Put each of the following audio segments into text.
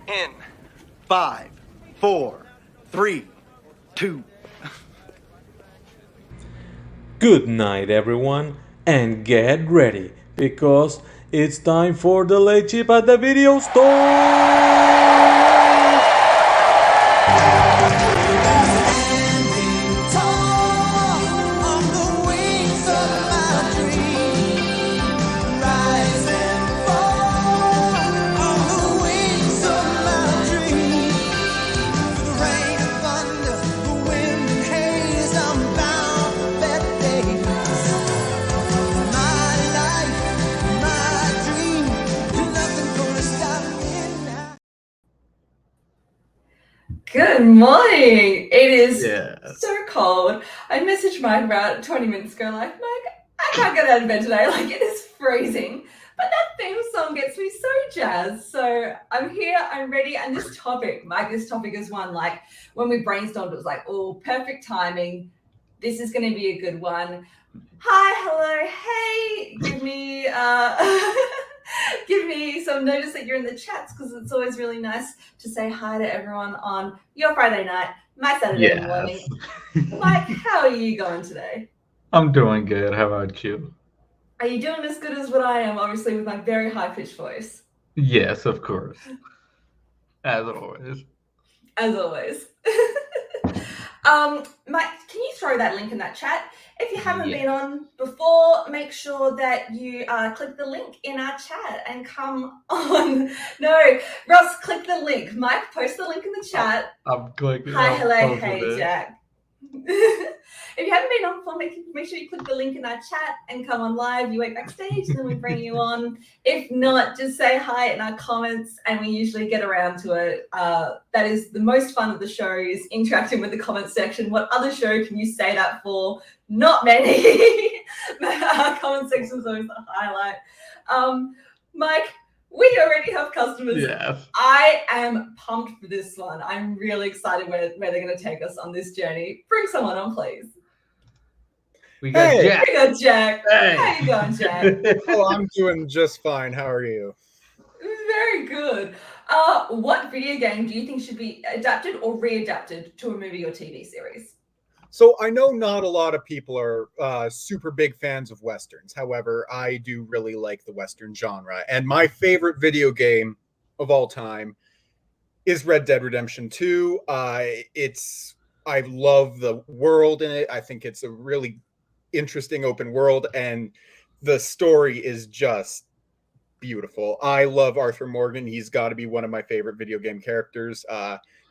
in 5, 4, 3, 2. Good night, everyone, and get ready because it's time for the late chip at the video store. Good morning. It is so cold. I messaged Mike about 20 minutes ago, like, Mike, I can't get out of bed today. Like, it is freezing. But that theme song gets me so jazzed. So I'm here, I'm ready. And this topic, Mike, this topic is one, like, when we brainstormed, it was like, oh, perfect timing. This is going to be a good one. Hi, hello, hey, give me give me some notice that you're in the chats, because it's always really nice to say hi to everyone on your Friday night, my Saturday morning. Mike, how are you going today? I'm doing good. How about you? Are you doing as good as what I am, obviously, with my very high-pitched voice? Yes, of course. As always. As always. Mike, can you throw that link in that chat? If you haven't been on before, make sure that you click the link in our chat and come on. No, Ross, click the link. Mike, post the link in the chat. I'm clicking. Hi, hello, hey, Jack. If you haven't been on before, make sure you click the link in our chat and come on live. You wait backstage and then we bring you on. If not, just say hi in our comments and we usually get around to it. That is the most fun of the show, is interacting with the comment section. What other show can you say that for? Not many. Our comment section is always the highlight. Mike, we already have customers. Yes. I am pumped for this one. I'm really excited where they're going to take us on this journey. Bring someone on, please. We got Jack. We got Jack. Hey. How you going, Jack? Oh, I'm doing just fine. How are you? Very good. What video game do you think should be adapted or readapted to a movie or TV series? So I know not a lot of people are super big fans of Westerns. However, I do really like the Western genre. And my favorite video game of all time is Red Dead Redemption 2. I love the world in it. I think it's a really interesting open world, and the story is just beautiful. I love Arthur Morgan. He's got to be one of my favorite video game characters.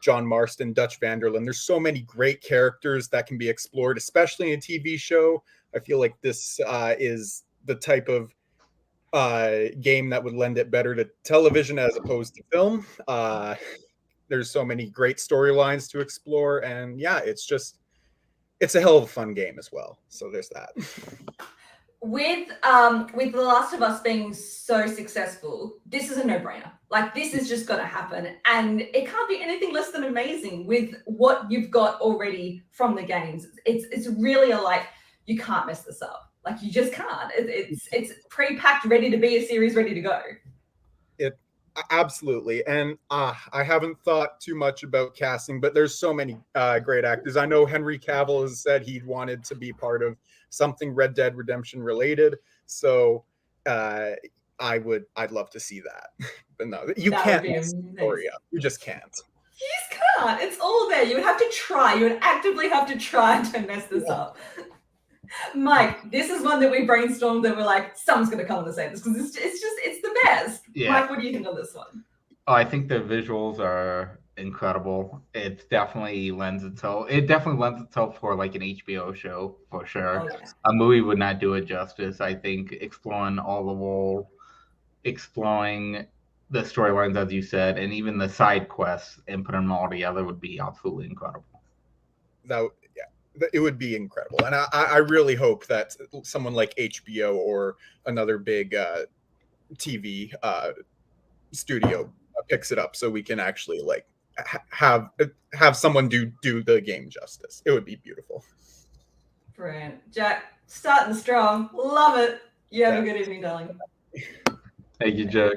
John Marston, Dutch Vanderlyn. There's so many great characters that can be explored, especially in a TV show. I feel like this is the type of game that would lend it better to television as opposed to film. There's so many great storylines to explore, and yeah, it's a hell of a fun game as well. So there's that. With The Last of Us being so successful, this is a no-brainer. Like, this is just going to happen, and it can't be anything less than amazing with what you've got already from the games. It's really you can't mess this up. Like, you just can't. It's pre-packed, ready to be a series, ready to go. Absolutely. And I haven't thought too much about casting, but there's so many great actors. I know Henry Cavill has said he wanted to be part of something Red Dead Redemption related. So I'd love to see that. But no, you can't mess the story up. You just can't. You just can't. It's all there. You would have to try. You would actively have to try to mess this up. Mike, this is one that we brainstormed that we're like, someone's going to come and say this, because it's the best. Yeah. Mike, what do you think on this one? Oh, I think the visuals are incredible. It definitely lends itself for like an HBO show for sure. Oh, yeah. A movie would not do it justice. I think exploring the storylines, as you said, and even the side quests and putting them all together would be absolutely incredible. It would be incredible. And I really hope that someone like HBO or another big TV studio picks it up so we can actually have someone do the game justice. It would be beautiful. Brilliant. Jack, starting strong. Love it. You have a good evening, darling. Thank you, Jack.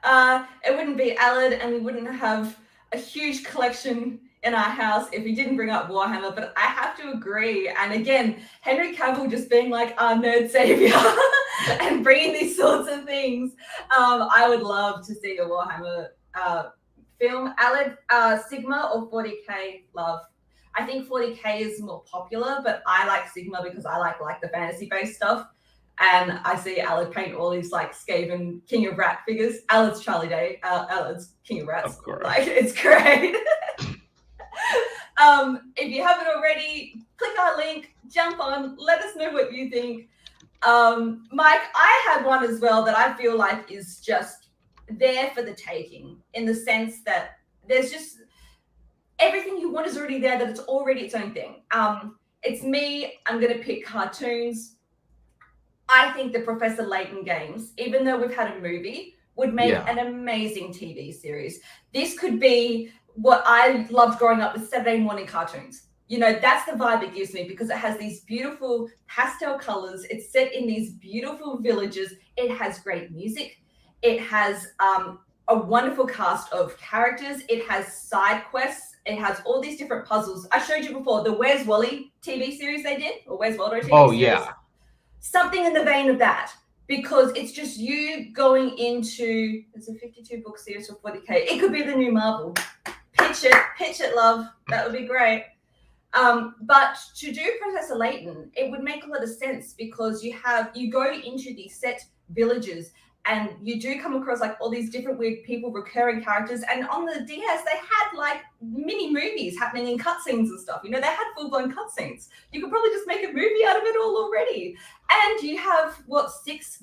It wouldn't be Alad, and we wouldn't have a huge collection in our house if we didn't bring up Warhammer. But I have to agree. And again, Henry Cavill just being like our nerd savior and bringing these sorts of things. I would love to see a Warhammer film. Alad, Sigma or 40k, love. I think 40k is more popular, but I like Sigma because I like the fantasy-based stuff. And I see Alad paint all these like Skaven King of Rat figures. Alad's Charlie Day, Alad's King of Rats. Of course. Like, it's great. If you haven't already, click our link, jump on, let us know what you think. Mike, I had one as well that I feel like is just there for the taking, in the sense that there's just everything you want is already there, that it's already its own thing. It's me. I'm going to pick cartoons. I think the Professor Layton games, even though we've had a movie, would make an amazing TV series. This could be what I loved growing up with Saturday morning cartoons. You know, that's the vibe it gives me, because it has these beautiful pastel colors. It's set in these beautiful villages. It has great music. It has a wonderful cast of characters. It has side quests. It has all these different puzzles. I showed you before the Where's Wally TV series they did, or Where's Waldo TV series. Oh, yeah. Something in the vein of that, because it's just you going into, there's a 52 book series for 40k. It could be the new Marvel. Pitch it, love. That would be great. But to do Professor Layton, it would make a lot of sense, because you go into these set villages and you do come across like all these different weird people, recurring characters. And on the DS, they had like mini movies happening in cutscenes and stuff. You know, they had full-blown cutscenes. You could probably just make a movie out of it all already. And you have, what, 6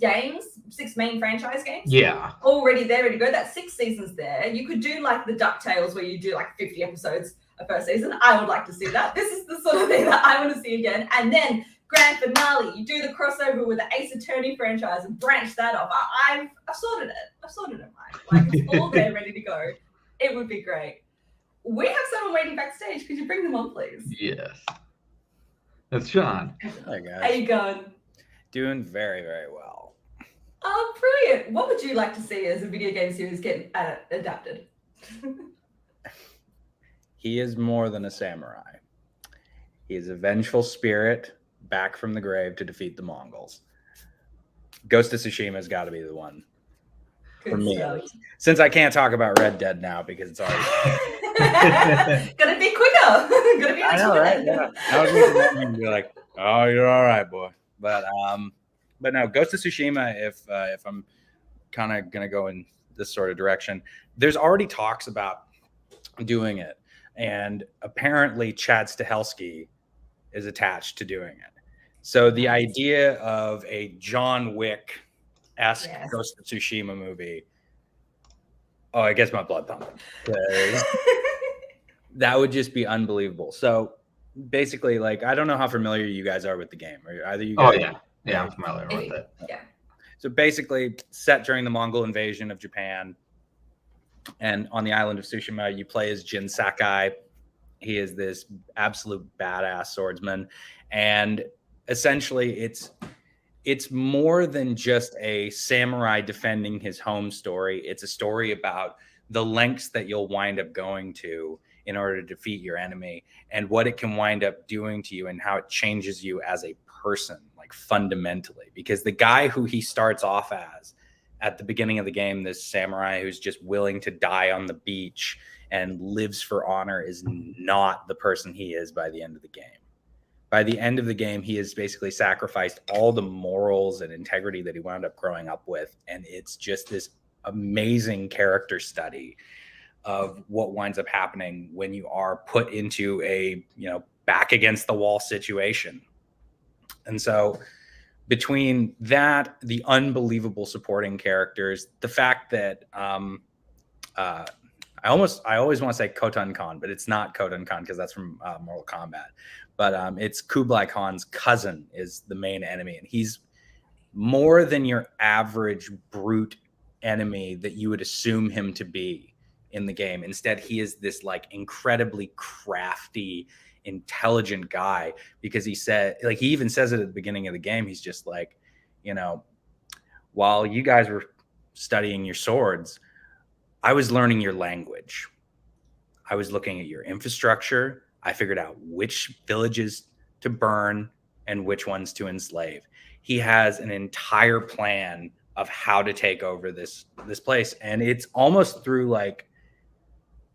main franchise games? Yeah. Already there, ready to go. That's 6 seasons there. You could do like the DuckTales, where you do like 50 episodes a first season. I would like to see that. This is the sort of thing that I want to see again. And then grand finale, you do the crossover with the Ace Attorney franchise and branch that off. I've sorted it. Mike. Like, it's all there, ready to go. It would be great. We have someone waiting backstage. Could you bring them on, please? Yes. That's Sean. Hi, guys. How you going? Doing very, very well. Oh, brilliant. What would you like to see as a video game series get adapted? He is more than a samurai. He is a vengeful spirit back from the grave to defeat the Mongols. Ghost of Tsushima has got to be the one. Good for me. stuff. Since I can't talk about Red Dead now because it's already... Gotta be quicker. Gotta be I know, right? Yeah. I was going to be like, oh, you're all right, boy. But no, Ghost of Tsushima, if I'm kind of going to go in this sort of direction, there's already talks about doing it. And apparently Chad Stahelski is attached to doing it. So the idea of a John Wick-esque Ghost of Tsushima movie, oh, it gets my blood pumping. That would just be unbelievable. So basically, like, I don't know how familiar you guys are with the game. Or either you guys? Oh, yeah. Yeah, I'm familiar with it. Yeah. So basically, set during the Mongol invasion of Japan. And on the island of Tsushima, you play as Jin Sakai. He is this absolute badass swordsman. And essentially, it's more than just a samurai defending his home story. It's a story about the lengths that you'll wind up going to in order to defeat your enemy, and what it can wind up doing to you and how it changes you as a person, like fundamentally. Because the guy who he starts off as at the beginning of the game, this samurai who's just willing to die on the beach and lives for honor, is not the person he is by the end of the game. By the end of the game, he has basically sacrificed all the morals and integrity that he wound up growing up with. And it's just this amazing character study of what winds up happening when you are put into a, back against the wall situation. And so between that, the unbelievable supporting characters, the fact that I always want to say Khotan Khan, but it's not Khotan Khan because that's from Mortal Kombat. But it's Kublai Khan's cousin is the main enemy, and he's more than your average brute enemy that you would assume him to be in the game. Instead, he is this like incredibly crafty, intelligent guy, because he even says it at the beginning of the game. He's just like, while you guys were studying your swords, I was learning your language. I was looking at your infrastructure. I figured out which villages to burn and which ones to enslave. He has an entire plan of how to take over this place, and it's almost through like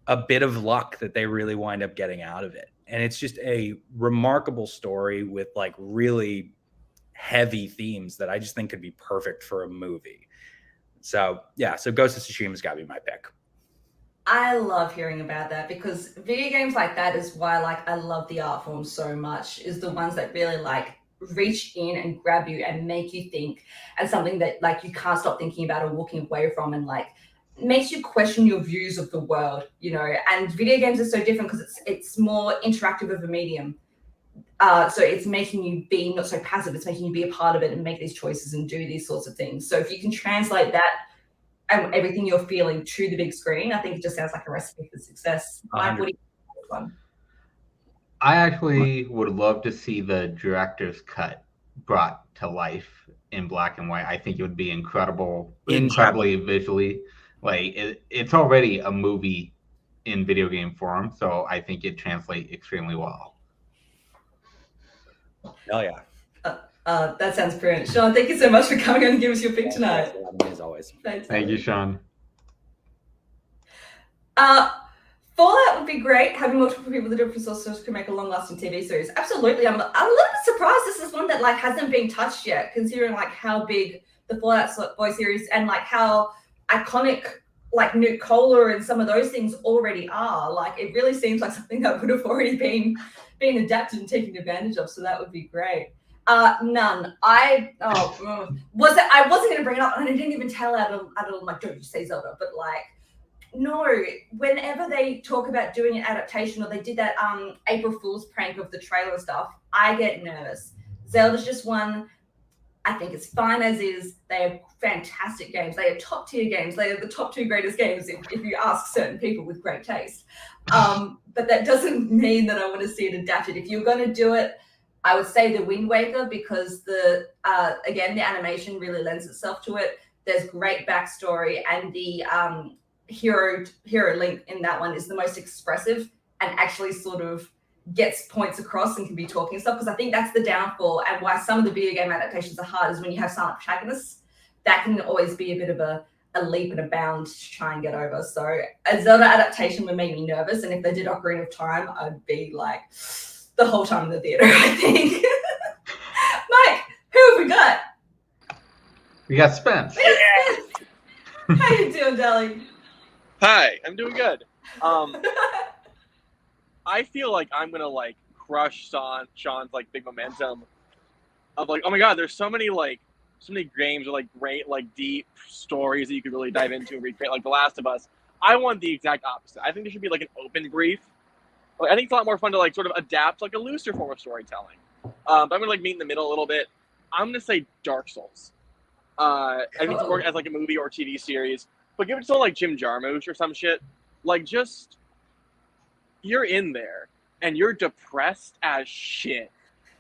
a bit of luck that they really wind up getting out of it. And it's just a remarkable story with like really heavy themes that I just think could be perfect for a movie. So yeah, so Ghost of Tsushima's got to be my pick. I love hearing about that because video games like that is why like I love the art form so much, is the ones that really like reach in and grab you and make you think, and something that like you can't stop thinking about or walking away from, and like makes you question your views of the world, you know. And video games are so different because it's more interactive of a medium. So it's making you be not so passive, it's making you be a part of it and make these choices and do these sorts of things. So if you can translate that and everything you're feeling to the big screen, I think it just sounds like a recipe for success. Mike, what do you think of this one? I actually would love to see the director's cut brought to life in black and white. I think it would be incredibly visually. Like it's already a movie in video game form, so I think it translates extremely well. Hell yeah. That sounds brilliant. Sean, thank you so much for coming on and giving us your pick tonight. As always. Thank you, Sean. Fallout would be great. Having multiple people with different sources could make a long-lasting TV series. Absolutely. I'm a little bit surprised this is one that like hasn't been touched yet, considering like how big the Fallout Boy series and like how iconic like Nuke Cola and some of those things already are. Like it really seems like something that would have already been adapted and taken advantage of. So that would be great. None. I wasn't going to bring it up, and I didn't even tell out of like, don't you say Zelda, but like, no. Whenever they talk about doing an adaptation, or they did that April Fool's prank of the trailer stuff, I get nervous. Zelda's just one. I think it's fine as is. They are fantastic games. They are top tier games. They are the top 2 greatest games if you ask certain people with great taste. But that doesn't mean that I want to see it adapted. If you're going to do it, I would say the Wind Waker, because the animation really lends itself to it. There's great backstory, and the hero link in that one is the most expressive and actually sort of gets points across and can be talking stuff, because I think that's the downfall and why some of the video game adaptations are hard, is when you have silent protagonists, that can always be a bit of a leap and a bound to try and get over. So a Zelda adaptation would make me nervous, and if they did Ocarina of Time, I'd be like the whole time in the theater, I think. Mike, who have we got? We got Spence. How you doing, darling? Hi, I'm doing good. I feel like I'm gonna like crush Sean's like big momentum of like, oh my god, there's so many games with like great like deep stories that you could really dive into and recreate, like The Last of Us. I want the exact opposite. I think there should be like an open brief. Like, I think it's a lot more fun to like sort of adapt like a looser form of storytelling. But I'm gonna like meet in the middle a little bit. I'm gonna say Dark Souls. I think it's work as like a movie or TV series, but give it to like Jim Jarmusch or some shit. Like just you're in there and you're depressed as shit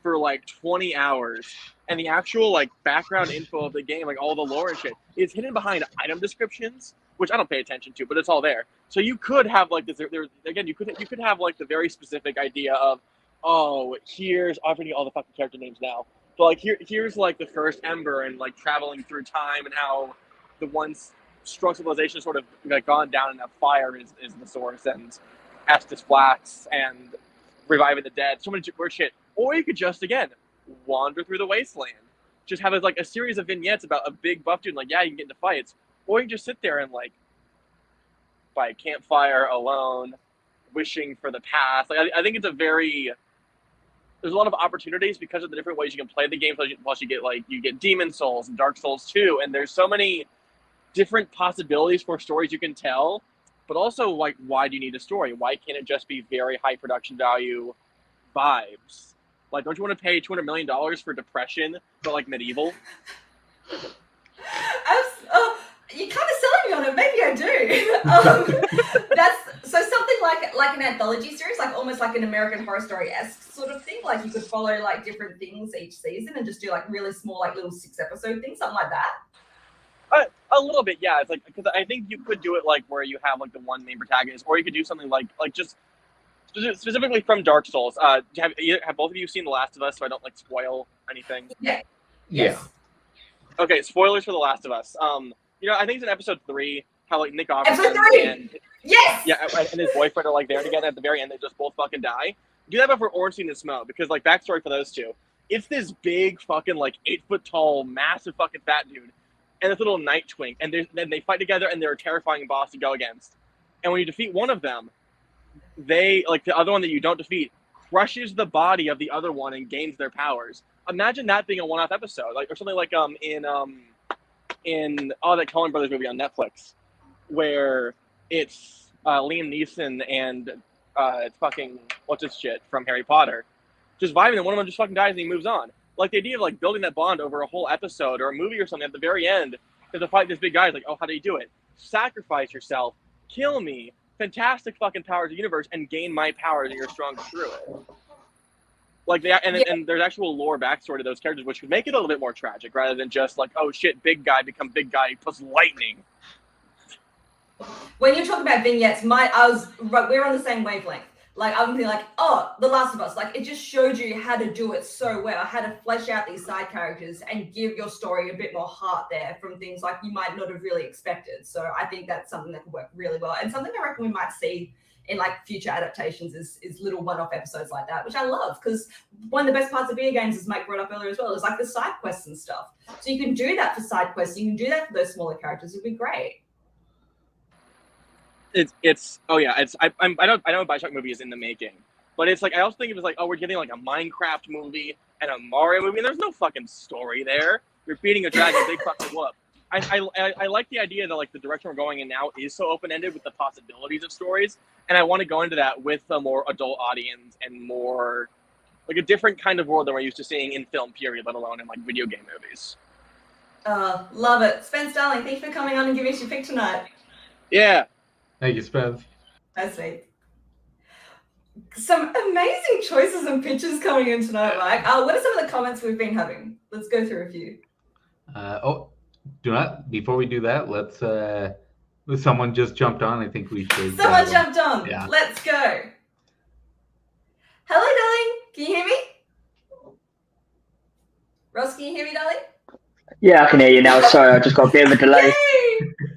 for like 20 hours, and the actual like background info of the game, like all the lore and shit, is hidden behind item descriptions, which I don't pay attention to, but it's all there. So you could have like this. Again, you could have like the very specific idea of, oh, here's I'm forgetting all the fucking character names now, but like here's like the first Ember and like traveling through time and how the one strong civilization sort of like gone down and that fire is the source, and Estus Flax and reviving the dead. So much weird shit. Or you could just, again, wander through the wasteland. Just have like a series of vignettes about a big buff dude, and like, yeah, you can get into fights. Or you can just sit there and like, by a campfire alone, wishing for the past. Like, I think it's there's a lot of opportunities because of the different ways you can play the game. Plus you get Demon Souls and Dark Souls 2, and there's so many different possibilities for stories you can tell. But also, like, why do you need a story? Why can't it just be very high production value vibes? Like, don't you want to pay $200 million for Depression, but like medieval? You're kind of selling me on it. Maybe I do. That's so something like an anthology series, like almost like an American Horror Story-esque sort of thing. Like you could follow like different things each season and just do like really small, like little 6-episode things, something like that. A little bit, yeah. It's like because I think you could do it like where you have like the one main protagonist, or you could do something like just specifically from Dark Souls. Have both of you seen The Last of Us? So I don't like spoil anything. Yeah. Yes. Okay, spoilers for The Last of Us. I think it's in episode 3 how like Nick Offerman Episode 3. and Yes. and his boyfriend are like there together. At the very end, they just both fucking die. Do that for Ornstein and Smough, because like backstory for those two, it's this big fucking like 8 foot tall, massive fucking fat dude, and this little night twink, and then they fight together, and they're a terrifying boss to go against. And when you defeat one of them, they like the other one that you don't defeat crushes the body of the other one and gains their powers. Imagine that being a one-off episode, like or something like in that Coen Brothers movie on Netflix, where it's Liam Neeson and it's fucking what's his shit from Harry Potter, just vibing, and one of them just fucking dies and he moves on. Like the idea of like building that bond over a whole episode or a movie or something at the very end to fight this big guy is like, oh, how do you do it? Sacrifice yourself, kill me, fantastic fucking powers of the universe, and gain my powers, and you're strong through it. Like and there's actual lore backstory to those characters, which would make it a little bit more tragic, rather than just like, oh shit, big guy become big guy plus lightning. When you talk about vignettes, we're on the same wavelength. Like I'm thinking like, oh, The Last of Us, like it just showed you how to do it so well, how to flesh out these side characters and give your story a bit more heart there from things like you might not have really expected. So I think that's something that could work really well, and something I reckon we might see in like future adaptations is little one-off episodes like that, which I love, because one of the best parts of video games, as Mike brought up earlier as well, is like the side quests and stuff. So you can do that for side quests, you can do that for those smaller characters. It'd be great. I know a Bioshock movie is in the making, but it's like I also think it was like, oh, we're getting like a Minecraft movie and a Mario movie, and there's no fucking story there. You're beating a dragon, big fucking whoop. I like the idea that like the direction we're going in now is so open-ended with the possibilities of stories, and I want to go into that with a more adult audience and more like a different kind of world than we're used to seeing in film, period, let alone in like video game movies. Love it. Spence, darling, thank you for coming on and giving us your pick tonight. Yeah. Thank you, Spence. That's sweet. Some amazing choices and pitches coming in tonight, Mike. What are some of the comments we've been having? Let's go through a few. Before we do that, let's someone just jumped on. I think we should. Someone jumped on. Yeah. Let's go. Hello, darling. Can you hear me? Ross, can you hear me, darling? Yeah, I can hear you now. Sorry, I just got a bit of a delay. Yay!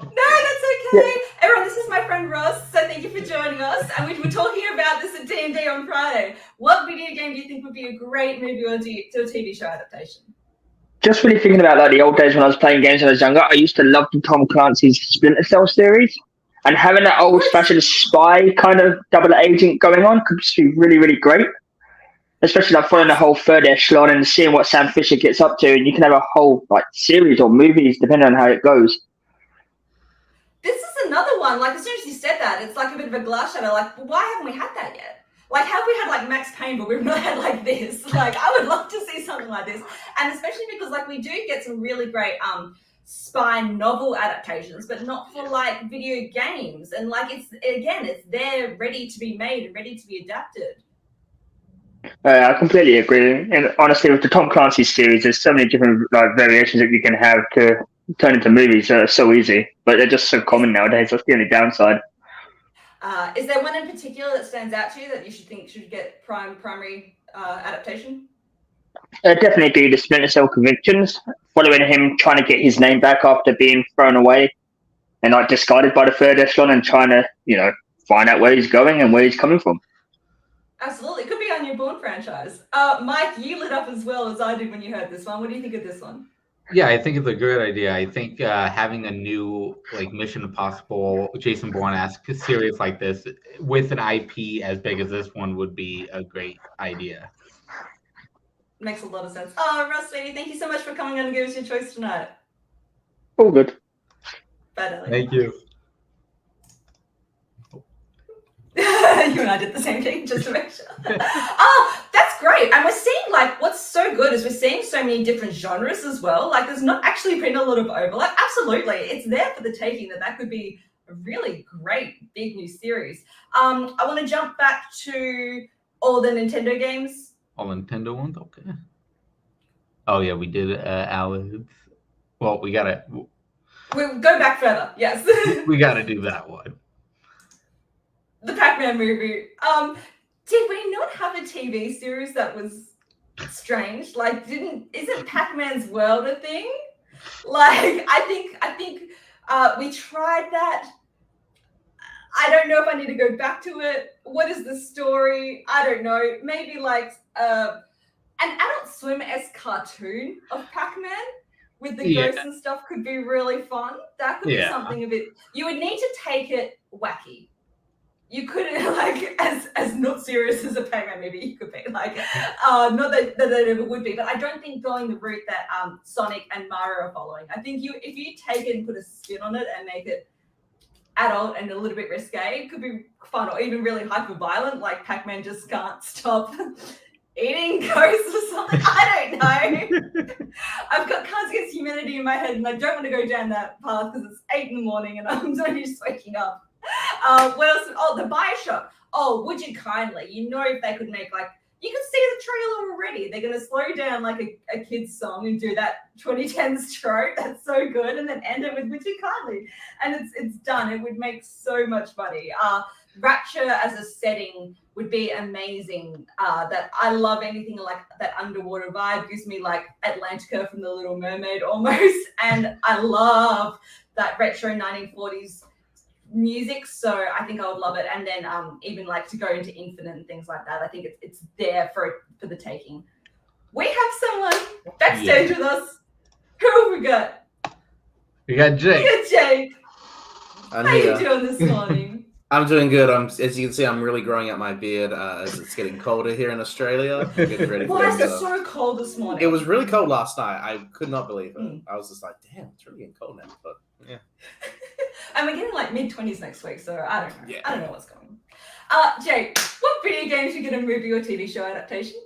No, that's okay. Everyone, this is my friend Ross, so thank you for joining us. And we were talking about this at D&D on Friday. What video game do you think would be a great movie or to a TV show adaptation? Just really thinking about like the old days when I was playing games when I was younger. I used to love the Tom Clancy's Splinter Cell series, and having that old-fashioned spy kind of double agent going on could just be really, really great. Especially like following the whole third echelon and seeing what Sam Fisher gets up to, and you can have a whole like series or movies depending on how it goes. This is another one. Like as soon as you said that, it's like a bit of a glass shadow. Like, well, why haven't we had that yet? Like, have we had like Max Payne, but we've not had like this? Like, I would love to see something like this, and especially because like we do get some really great spy novel adaptations, but not for like video games. And like it's there ready to be made and ready to be adapted. I completely agree. And honestly, with the Tom Clancy series, there's so many different like variations that you can have to turn into movies that are so easy, but they're just so common nowadays. That's the only downside. Is there one in particular that stands out to you that you should get primary adaptation? Definitely be the Splinter Cell Convictions, following him trying to get his name back after being thrown away and like discarded by the third echelon, and trying to find out where he's going and where he's coming from. Absolutely. It could be our new Bourne franchise. Mike, you lit up as well as I did when you heard this one. What do you think of this one? Yeah, I think it's a good idea. I think having a new like Mission Impossible, Jason Bourne-esque series like this with an IP as big as this one would be a great idea. Makes a lot of sense. Oh, Russ, lady, thank you so much for coming on and giving us your choice tonight. All good. Bye, darling. Thank you. You and I did the same thing just to make sure. Oh, that's great. And we're seeing like what's so good is we're seeing so many different genres as well. Like there's not actually been a lot of overlap. Absolutely. It's there for the taking that could be a really great big new series. I want to jump back to all the Nintendo games. All Nintendo ones? Okay. Oh yeah, we did Alex. Well, we got it. We'll go back further. Yes. We got to do that one. The Pac-Man movie. Did we not have a TV series that was strange? Like, isn't Pac-Man's World a thing? Like, I think we tried that. I don't know if I need to go back to it. What is the story? I don't know. Maybe like an Adult Swim-esque cartoon of Pac-Man with the ghosts and stuff could be really fun. That could be something a bit. You would need to take it wacky. You couldn't like as not serious as a Pac-Man movie you could be like not that it ever would be, but I don't think going the route that Sonic and Mario are following. I think if you take it and put a spin on it and make it adult and a little bit risque, it could be fun, or even really hyper violent, like Pac-Man just can't stop eating ghosts or something. I don't know. I've got Cards Against Humanity in my head and I don't want to go down that path because it's 8 a.m. and I'm only just waking up. What else? Oh, the Bioshock. Oh, Would You Kindly? You know, if they could make like, you can see the trailer already. They're going to slow down like a kid's song and do that 2010s trope. That's so good. And then end it with Would You Kindly? And it's done. It would make so much money. Rapture as a setting would be amazing. That I love anything like that underwater vibe. Gives me like Atlantica from The Little Mermaid almost. And I love that retro 1940s music, so I think I would love it. And then even like to go into Infinite and things like that, I think it's there for the taking. We have someone backstage with us. Who have we got? We got Jake. We got Jake. How you doing this morning? I'm doing good. As you can see, I'm really growing out my beard as it's getting colder here in Australia. Getting ready for Why is it so cold this morning? It was really cold last night. I could not believe it. I was just like, damn, it's really getting cold now. But yeah. And we're getting like mid-20s next week, so I don't know. Yeah. I don't know what's going on. Jake, what video games you get a movie or TV show adaptation?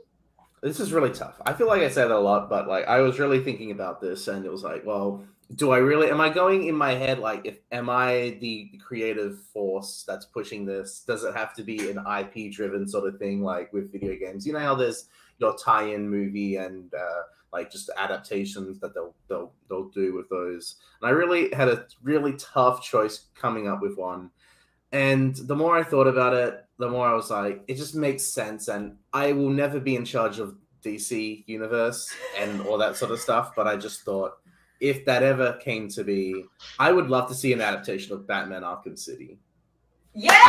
This is really tough. I feel like I say that a lot, but like I was really thinking about this, and it was like, well, am I going in my head like, am I the creative force that's pushing this? Does it have to be an IP-driven sort of thing, like with video games? You know how there's your tie-in movie and like just adaptations that they'll do with those. And I really had a really tough choice coming up with one. And the more I thought about it, the more I was like, it just makes sense. And I will never be in charge of DC Universe and all that sort of stuff. But I just thought, if that ever came to be, I would love to see an adaptation of Batman Arkham City. Yes!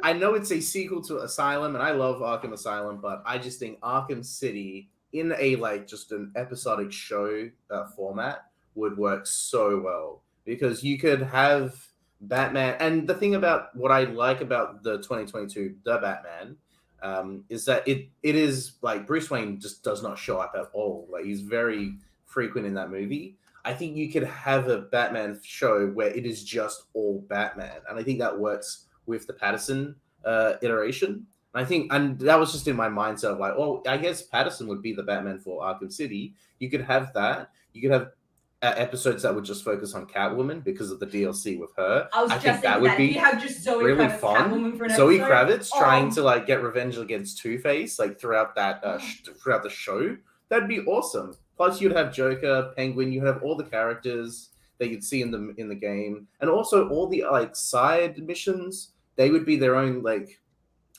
I know it's a sequel to Asylum, and I love Arkham Asylum, but I just think Arkham City in a like just an episodic show format would work so well, because you could have Batman. And the thing about what I like about the 2022 The Batman is that it is like Bruce Wayne just does not show up at all. Like he's very frequent in that movie. I think you could have a Batman show where it is just all Batman, and I think that works with the Patterson iteration. I think, and that was just in my mindset of like, well, I guess Patterson would be the Batman for Arkham City. You could have that. You could have episodes that would just focus on Catwoman because of the DLC with her. I think that would be you have just Zoe really Kravitz, fun. Catwoman for an Zoe episode. Kravitz trying to like get revenge against Two-Face like throughout that throughout the show. That'd be awesome. Plus, you'd have Joker, Penguin. You have all the characters that you'd see in the game, and also all the like side missions. They would be their own like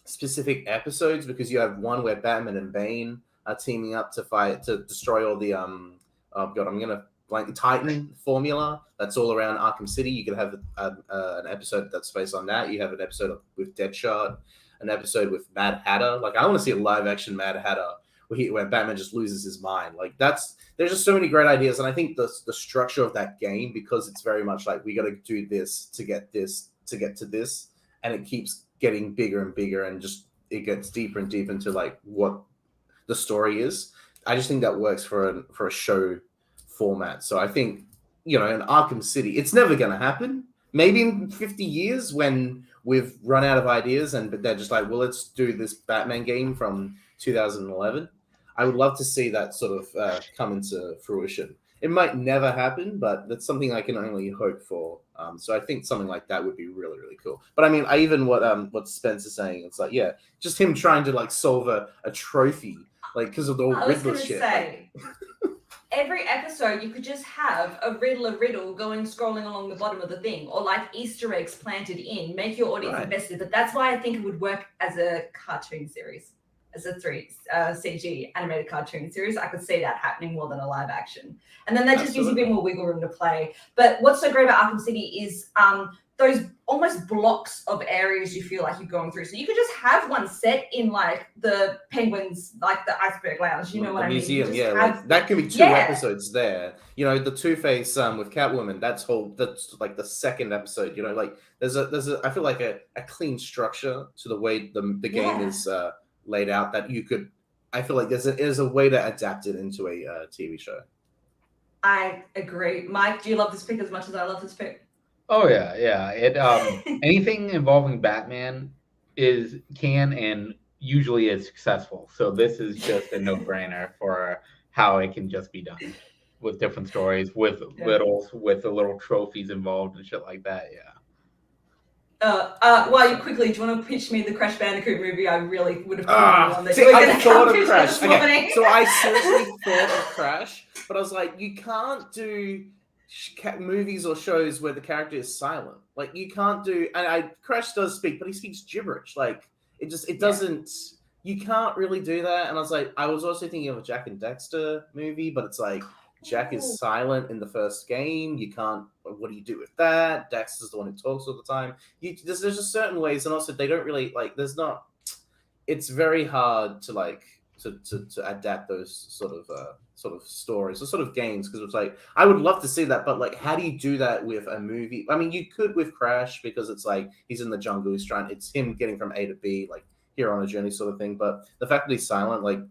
specific episodes, because you have one where Batman and Bane are teaming up to destroy all the Titan formula that's all around Arkham City. You could have an episode that's based on that. You have an episode with Deadshot, an episode with Mad Hatter. Like I want to see a live action Mad Hatter where Batman just loses his mind. Like there's just so many great ideas, and I think the structure of that game, because it's very much like we got to do this to get to this, and it keeps getting bigger and bigger, and just it gets deeper and deeper into like what the story is. I just think that works for a show format. So I think, in Arkham City, it's never going to happen. Maybe in 50 years when we've run out of ideas, but they're just like, well, let's do this Batman game from 2011. I would love to see that sort of come into fruition. It might never happen, but that's something I can only hope for. So I think something like that would be really, really cool. But I mean, what Spencer's saying, it's like, yeah, just him trying to like solve a trophy, like because of the whole Riddler shit. every episode you could just have a riddle going scrolling along the bottom of the thing, or like Easter eggs planted in, make your audience invested. But that's why I think it would work as a cartoon series, as a CG animated cartoon series. I could see that happening more than a live action, and then that just gives you a bit more wiggle room to play. But what's so great about Arkham City is those almost blocks of areas you feel like you're going through. So you could just have one set in like the Penguins, like the Iceberg Lounge. You know what I mean? Museum, yeah. Like, that can be 2 episodes there. You know, the Two-Face with Catwoman. That's like the second episode. You know, like there's a I feel like a clean structure to the way the game is laid out that you could. I feel like there's a way to adapt it into a TV show. I agree, Mike. Do you love this pick as much as I love this pick? Oh yeah. It anything involving Batman can and usually is successful. So this is just a no-brainer for how it can just be done with different stories, with with the little trophies involved and shit like that. While you quickly, do you want to pitch me the Crash Bandicoot movie? I really would have I thought of Crash. Okay, so I seriously thought of Crash, but I was like, you can't do movies or shows where the character is silent. Like you can't do, and Crash does speak, but he speaks gibberish. Like it doesn't. You can't really do that. And I was also thinking of a Jack and Dexter movie, but it's like Jack is silent in the first game. You can't. What do you do with that? Dexter's the one who talks all the time. There's just certain ways, and also they don't really like. There's not. It's very hard to like to adapt those sort of stories or sort of games, because it's like I would love to see that, but like how do you do that with a movie? I mean, you could with Crash, because it's like he's in the jungle, it's him getting from A to B, like here on a journey sort of thing. But the fact that he's silent, like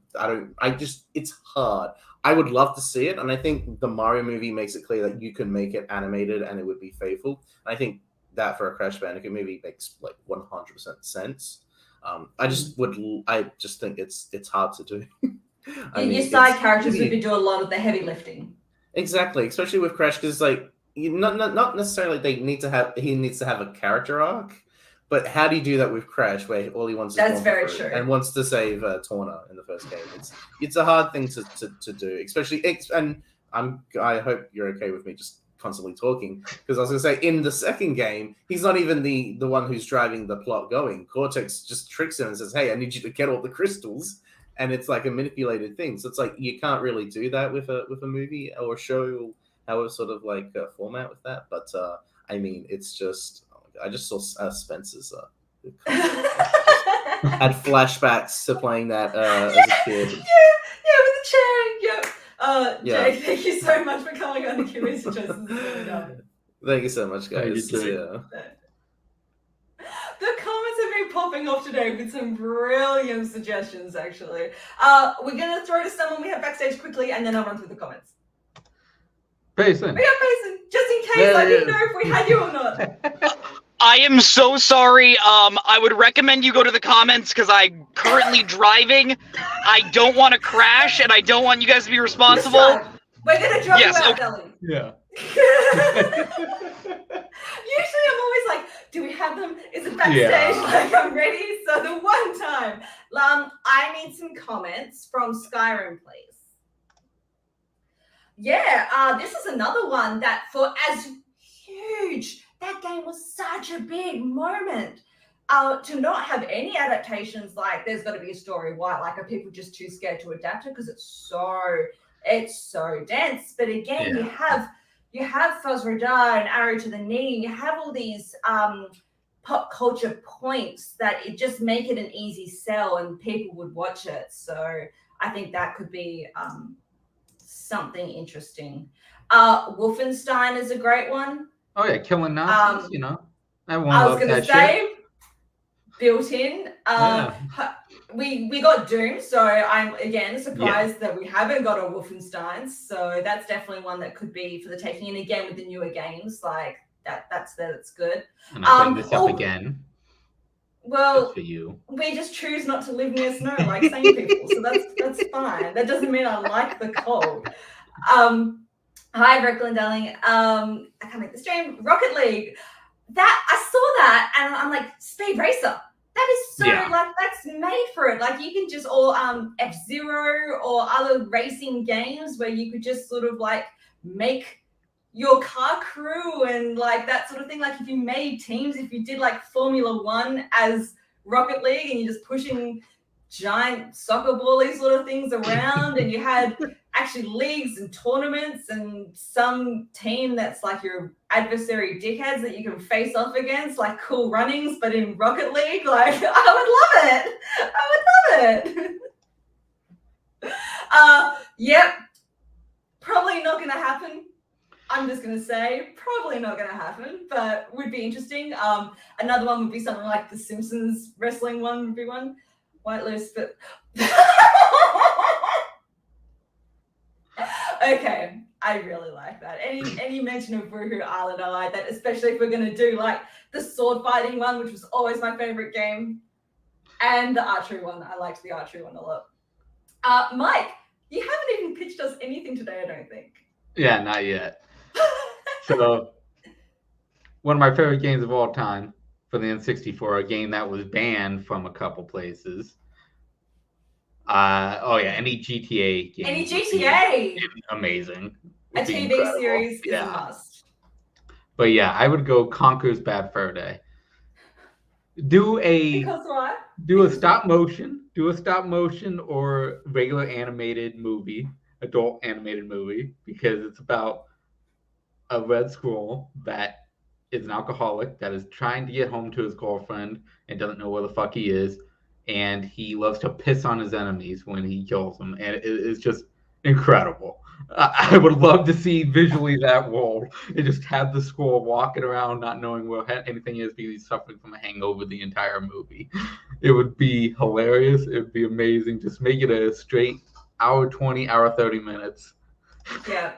it's hard. I would love to see it, and I think the Mario movie makes it clear that you can make it animated and it would be faithful. And I think that for a Crash Bandicoot movie makes like 100% sense. I just think it's hard to do. Your side characters would do a lot of the heavy lifting. Exactly, especially with Crash, because like not necessarily he needs to have a character arc, but how do you do that with Crash, where all he wants is true, and wants to save Torna in the first game? It's a hard thing to do, especially and I hope you're okay with me just constantly talking, because I was gonna say in the second game he's not even the one who's driving the plot going. Cortex just tricks him and says, "Hey, I need you to get all the crystals." And it's like a manipulated thing. So it's like you can't really do that with a movie or a show, however sort of like format with that. But I mean, it's just I just saw Spencer's had flashbacks to playing that as a kid. Yeah, with the chair. Jay, thank you so much for coming on the Q&A suggestions. Thank you so much, guys. The comments have been popping off today with some brilliant suggestions, actually. We're going to throw to someone we have backstage quickly, and then I'll run through the comments. Payson. We got Payson, just in case I didn't know if we had you or not. I am so sorry. I would recommend you go to the comments because I'm currently driving. I don't want to crash, and I don't want you guys to be responsible. We're going to drop you out, Ellie. Yeah. Usually I'm always like, do we have them? Is it backstage? Yeah. Like I'm ready. So the one time, I need some comments from Skyrim, please. Yeah, this is another one that for as huge, that game was such a big moment. To not have any adaptations, like there's got to be a story. Why? Like are people just too scared to adapt it because it's so dense? But again, you have Fuzz Radar and Arrow to the Knee. You have all these pop culture points that it just make it an easy sell, and people would watch it. So I think that could be something interesting. Wolfenstein is a great one. Oh yeah, killing Nazis. You know, I was going to say built in. We got Doom, so I'm again surprised that we haven't got a Wolfenstein. So that's definitely one that could be for the taking. And again, with the newer games, like that's good. And I bring this up again. Well, for you. We just choose not to live near snow like sane people, so that's fine. That doesn't mean I like the cold. Hi, Brooklyn, darling. I can't make the stream. Rocket League. That I saw that, and I'm like, Speed Racer. That is so like that's made for it. Like you can just F-Zero or other racing games where you could just sort of like make your car crew and like that sort of thing. Like if you made teams, if you did like Formula One as Rocket League and you're just pushing giant soccer bally sort of things around and you had actually leagues and tournaments and some team that's like your adversary dickheads that you can face off against, like cool runnings, but in Rocket League, like I would love it. Yep. Probably not gonna happen. I'm just gonna say probably not gonna happen, but would be interesting. Another one would be something like the Simpsons wrestling one would be one. White Loose, but okay, I really like that. Any mention of Woohoo Island, I like that, especially if we're gonna do like the sword fighting one, which was always my favorite game, and the archery one. I liked the archery one a lot. Mike, you haven't even pitched us anything today, I don't think. Yeah, not yet. So, one of my favorite games of all time for the N64, a game that was banned from a couple places. Any GTA game. Any GTA! Amazing. A TV incredible. Series is a must. But yeah, I would go Conker's Bad Fur Day. Do a stop motion or regular animated movie, adult animated movie, because it's about a red squirrel that is an alcoholic that is trying to get home to his girlfriend and doesn't know where the fuck he is, and he loves to piss on his enemies when he kills them, and it's just incredible. I would love to see visually that world and just have the squirrel walking around not knowing where anything is because he's suffering from a hangover the entire movie. It would be hilarious. It would be amazing. Just make it a straight hour 20, hour 30 minutes. Yeah.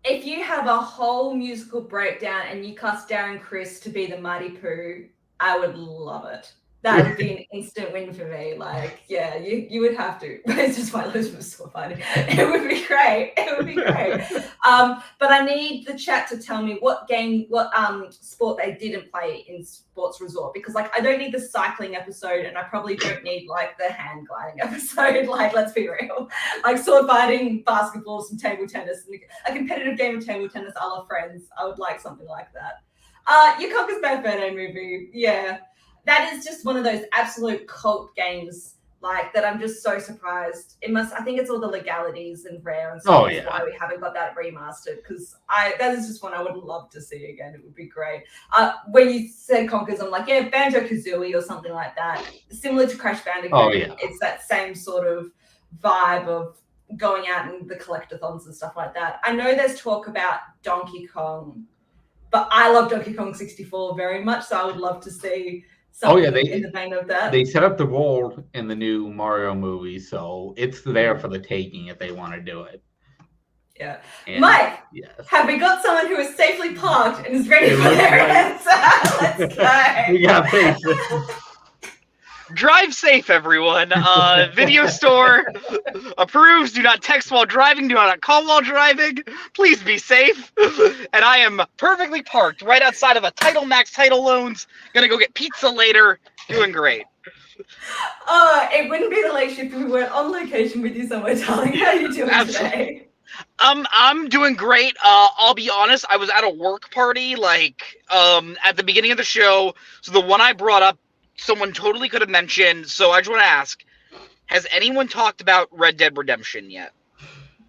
If you have a whole musical breakdown and you cast Darren Criss to be the Mighty Pooh, I would love it. That would be an instant win for me. Like, yeah, you would have to. It's just my list was so funny. It would be great. It would be great. But I need the chat to tell me what sport they didn't play in Sports Resort, because like I don't need the cycling episode and I probably don't need like the hand gliding episode. Like, let's be real. Like sword fighting, basketball, some table tennis, and a competitive game of table tennis a la Friends. I would like something like that. Your Conker's Bad Fur Day movie, yeah. That is just one of those absolute cult games, like that. I'm just so surprised. I think it's all the legalities and Rare and stuff. That's why we haven't got that remastered. Because that is just one I would love to see again. It would be great. When you said Conkers, I'm like, yeah, Banjo-Kazooie or something like that, similar to Crash Bandicoot. Oh yeah, it's that same sort of vibe of going out and the collectathons and stuff like that. I know there's talk about Donkey Kong, but I love Donkey Kong 64 very much, so I would love to see. In the vein of that. They set up the world in the new Mario movie, so it's there for the taking if they want to do it. Yeah. And Mike, have we got someone who is safely parked and is ready for their answer? Let's go. We got patience. Drive safe, everyone. Video store approves. Do not text while driving. Do not call while driving. Please be safe. And I am perfectly parked right outside of a Title Max Title Loans. Gonna go get pizza later. Doing great. It wouldn't be the late shift if we weren't on location with you somewhere, darling. How are you doing today? I'm doing great. I'll be honest. I was at a work party at the beginning of the show. So the one I brought up, someone totally could have mentioned. So I just want to ask, has anyone talked about Red Dead Redemption yet?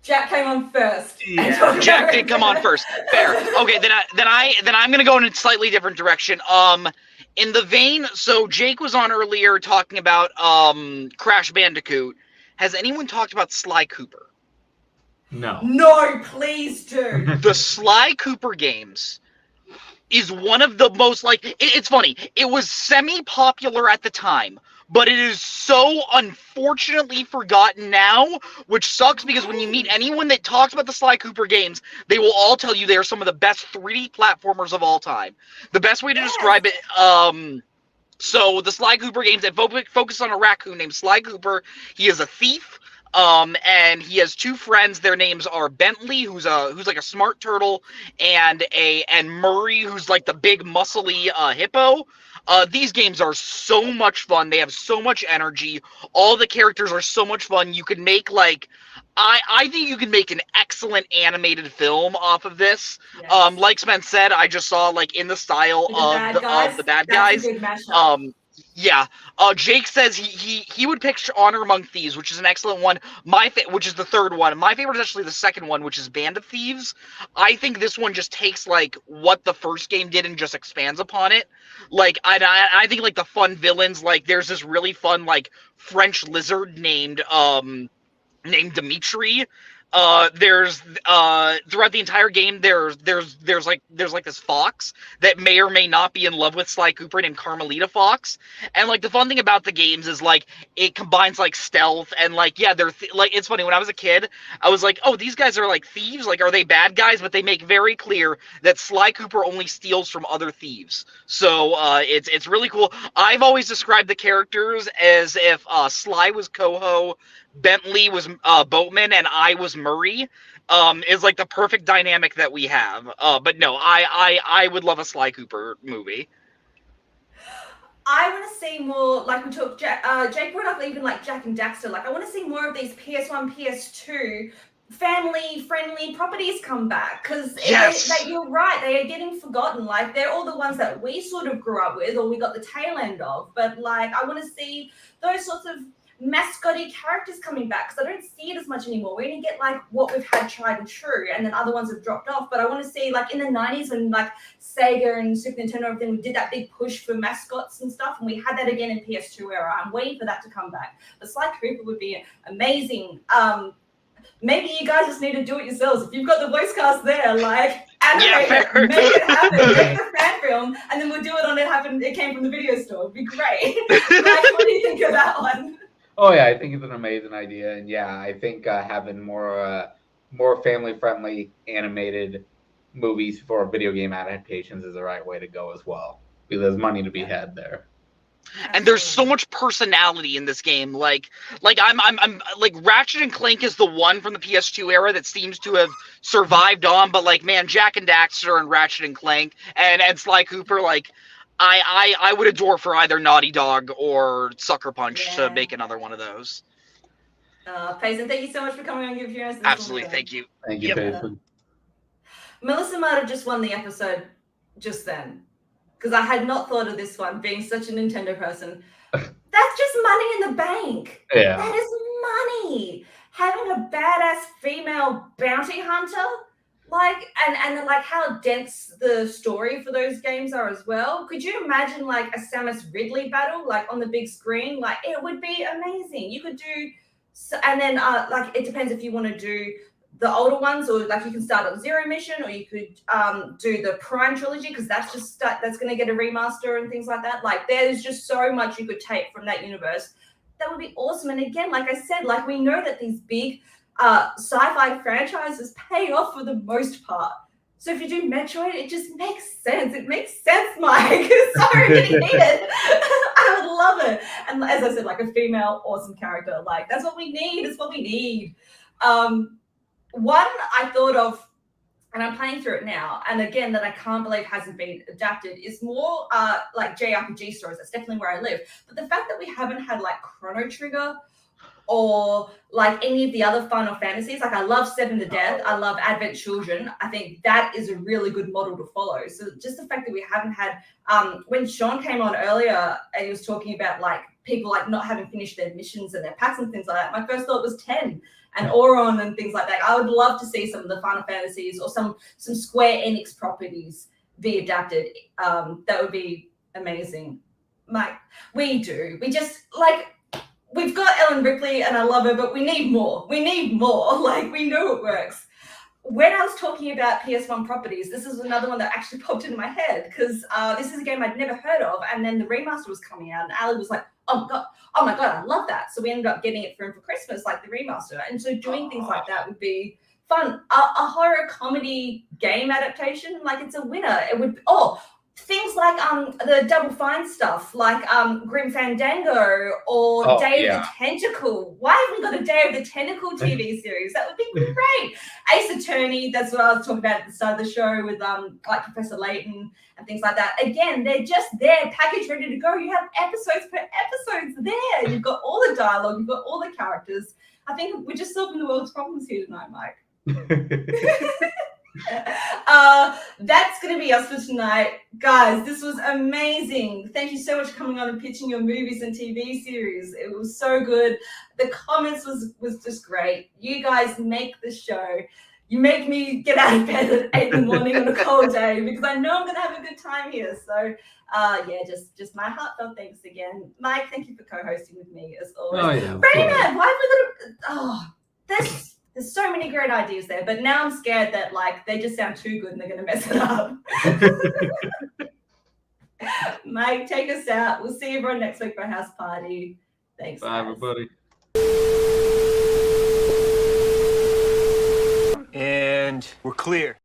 Jack came on first. Yeah. Jack did come on first. Fair. Okay, then I'm gonna go in a slightly different direction. In the vein, so Jake was on earlier talking about Crash Bandicoot. Has anyone talked about Sly Cooper? No. No, please do. The Sly Cooper games is one of the most, it's funny. It was semi-popular at the time, but it is so unfortunately forgotten now, which sucks because when you meet anyone that talks about the Sly Cooper games, they will all tell you they are some of the best 3D platformers of all time. The best way to describe it, so the Sly Cooper games that focus on a raccoon named Sly Cooper. He is a thief. And he has two friends. Their names are Bentley, who's like a smart turtle, and Murray, who's like the big muscly hippo. These games are so much fun. They have so much energy. All the characters are so much fun. You could make like I think you can make an excellent animated film off of this. Yes. Like Spence said, I just saw like in the style of the bad guys. That's a good mashup. Yeah. Jake says he would pick Honor Among Thieves, which is an excellent one. Which is the third one. My favorite is actually the second one, which is Band of Thieves. I think this one just takes like what the first game did and just expands upon it. Like I think like the fun villains, like there's this really fun like French lizard named Dimitri. There's throughout the entire game there's like this fox that may or may not be in love with Sly Cooper named Carmelita Fox. And like the fun thing about the games is like it combines like stealth and like they're like it's funny, when I was a kid I was like, oh, these guys are like thieves, like are they bad guys? But they make very clear that Sly Cooper only steals from other thieves. So it's really cool. I've always described the characters as if Sly was Coho, Bentley was Boatman, and I was Murray. Is like the perfect dynamic that we have. But no, I would love a Sly Cooper movie. I want to see more, like we talked, Jake brought up even like Jack and Daxter. Like I want to see more of these PS1, PS2 family-friendly properties come back, because you're right, they are getting forgotten. Like they're all the ones that we sort of grew up with or we got the tail end of. But like I want to see those sorts of mascotty characters coming back, because I don't see it as much anymore. We only get like what we've had tried and true, and then other ones have dropped off. But I want to see like in the 90s when like Sega and Super Nintendo and everything, we did that big push for mascots and stuff, and we had that again in PS2 era. I'm waiting for that to come back. But Sly Cooper would be amazing. Maybe you guys just need to do it yourselves. If you've got the voice cast there, like animate it, make it happen, make the fan film, and then we'll do it on It Came From the Video Store. It'd be great. Like, what do you think of that one? Oh yeah, I think it's an amazing idea, and yeah, I think having more family-friendly animated movies for video game adaptations is the right way to go as well, because there's money to be had there. And there's so much personality in this game. Like I'm like Ratchet and Clank is the one from the PS2 era that seems to have survived on, but like man, Jack and Daxter and Ratchet and Clank and Sly Cooper, like I would adore for either Naughty Dog or Sucker Punch to make another one of those. Payson, thank you so much for coming on. Give your answers. Absolutely, thank you. Thank you, Payson. Melissa might have just won the episode just then, because I had not thought of this one, being such a Nintendo person. That's just money in the bank. Yeah. That is money. Having a badass female bounty hunter, like, and like how dense the story for those games are as well. Could you imagine like a Samus Ridley battle, like on the big screen? Like it would be amazing. You could do, and then like it depends if you want to do the older ones, or like you can start on Zero Mission, or you could do the Prime trilogy, because that's going to get a remaster and things like that. Like there's just so much you could take from that universe. That would be awesome. And again, like I said, like we know that these big sci-fi franchises pay off for the most part. So if you do Metroid, it just makes sense. It makes sense, Mike. Sorry, didn't need it. I would love it. And as I said, like a female awesome character, like that's what we need. It's what we need. One I thought of, and I'm playing through it now, and again that I can't believe hasn't been adapted, is more like JRPG stories. That's definitely where I live. But the fact that we haven't had like Chrono Trigger or like any of the other Final Fantasies, like I love Seven to Death, I love Advent Children. I think that is a really good model to follow. So just the fact that we haven't had, when Sean came on earlier and he was talking about like people like not having finished their missions and their packs and things like that, my first thought was 10 and Auron and things like that. I would love to see some of the Final Fantasies or some Square Enix properties be adapted. That would be amazing. Mike, we just like, we've got Ellen Ripley and I love her, but we need more. Like, we know it works. When I was talking about PS1 properties, this is another one that actually popped into my head, because this is a game I'd never heard of, and then the remaster was coming out, and Ali was like, oh my god, I love that. So we ended up getting it for him for Christmas, like the remaster. And so doing things like that would be fun. A horror comedy game adaptation, like it's a winner. It would, things like the Double Fine stuff, like Grim Fandango or Day of the Tentacle. Why haven't we got a Day of the Tentacle TV series? That would be great. Ace Attorney, that's what I was talking about at the start of the show with like Professor Layton and things like that. Again, they're just there, packaged, ready to go. You have episodes per episodes there. You've got all the dialogue, you've got all the characters. I think we're just solving the world's problems here tonight, Mike. That's going to be us for tonight. Guys, this was amazing. Thank you so much for coming on and pitching your movies and TV series. It was so good. The comments was just great. You guys make the show. You make me get out of bed at 8 in the morning on a cold day because I know I'm going to have a good time here. So, just my heartfelt thanks again. Mike, thank you for co-hosting with me as always. Oh, yeah. Brady Man, why have we got to... There's so many great ideas there, but now I'm scared that like they just sound too good and they're going to mess it up. Mike, take us out. We'll see everyone next week for a house party. Thanks. Bye, everybody. And we're clear.